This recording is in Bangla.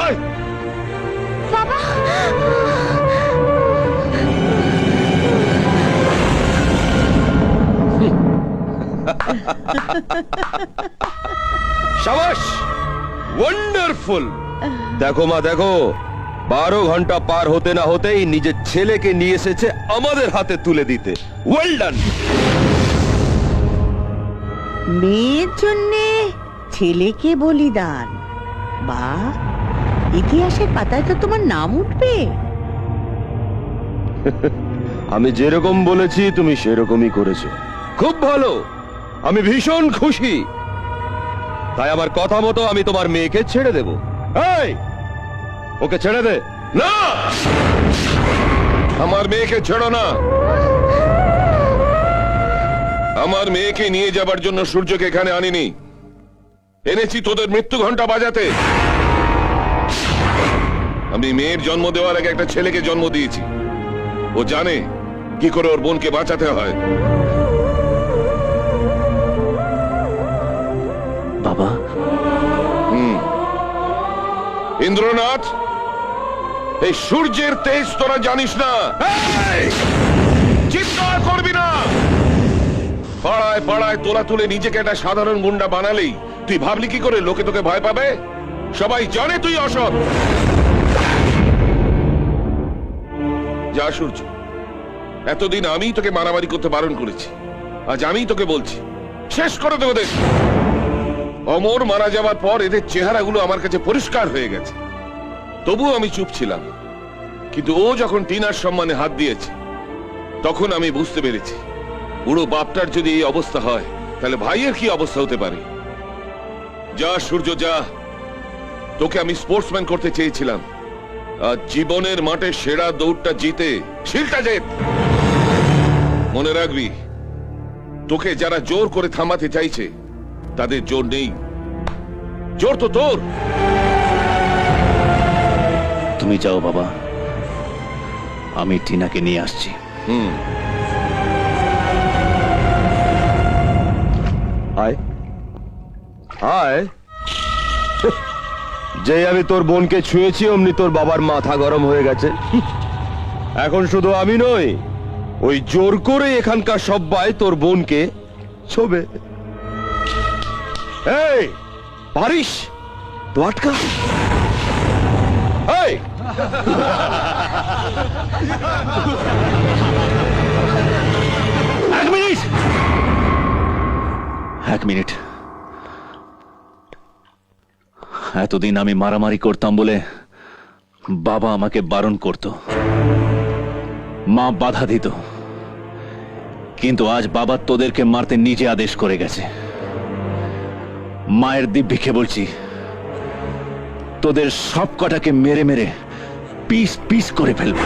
আয়। বাবা, শাবাশ, ওয়ান্ডারফুল। দেখো মা, দেখো 12 ঘন্টা পার হতে না হতেই নিজের ছেলেকে নিয়ে এসেছে আমাদের হাতে তুলে দিতে। Well done. মেয়ের জন্যে ছেলেকে বলিদান, বা ইতিহাসের পাতায় তো তোমার নাম উঠবে। আমি যেরকম বলেছি তুমি সেরকমই করেছো। খুব ভালো, আমি ভীষণ খুশি। তাই আমার কথা মতো আমি তোমার মেয়েকে ছেড়ে দেব। এই, ওকে ছেড়ে দে। না, আমার মেয়েকে ছেড়ো না। আমার মেয়েকে নিয়ে যাবার জন্য সূর্যকে এখানে আনিনি, এনেছি তোদের মৃত্যু ঘন্টা বাজাতে। আমি মেয়ের জন্ম দেওয়ার আগে একটা ছেলেকে জন্ম দিয়েছি। ও জানে কি করে ওর বোনকে বাঁচাতে হয়। বাবা, ইন্দ্রনাথ, এই সূর্যের তেজ তোরা জানিস না। এই, চিৎকার করবি না। পাড়ায় পাড়ায় তোলা তুলে নিজেকে একটা সাধারণ গুন্ডা বানালেই তুই ভাবলি কি করে লোকে তোকে ভয় পাবে? সবাই জানে তুই অসৎ। যা সূর্য, এতদিন আমি তোকে মারামারি করতে বারণ করেছি, আজ আমি তোকে বলছি, শেষ করে দেব ওদের। অমর মারা যাওয়ার পর এদের চেহারাগুলো আমার কাছে পরিষ্কার হয়ে গেছে। তবুও আমি চুপ ছিলাম, কিন্তু ও যখন টিনার সম্মানে হাত দিয়েছে তখন আমি বুঝতে পেরেছি বুড়ো বাপটার যদি এই অবস্থা হয় তাহলে ভাইয়ের কি অবস্থা হতে পারে। যা সূর্য যা, তোকে আমি স্পোর্টসম্যান করতে চেয়েছিলাম, আজ জীবনের মাঠে সেরা দৌড়টা জিতে শিলটা জেত। মনে রাখবি, তোকে যারা জোর করে থামাতে চাইছে তাদের জোর নেই, জোর তো তোর। তুমি যাও বাবা, আমি টিনাকে নিয়ে আসছি। আয় আয়। যেই আমি তোর বোনকে ছুঁয়েছি অমনি তোর বাবার মাথা গরম হয়ে গেছে। এখন শুধু আমি নই, ওই জোর করে এখানকার সবাই তোর বোনকে ছোবে। এই, পারিস তো আটকা। এই, এক মিনিট। এতদিন আমি মারামারি করতাম বলে বাবা আমাকে বারণ করত, মা বাধা দিত, কিন্তু আজ বাবা তোদেরকে মারতে নিজে আদেশ করে গেছে। মায়ের দিব্যিকে বলছি, তোদের সব কটাকে মেরে মেরে পিস পিস করে ফেলবো।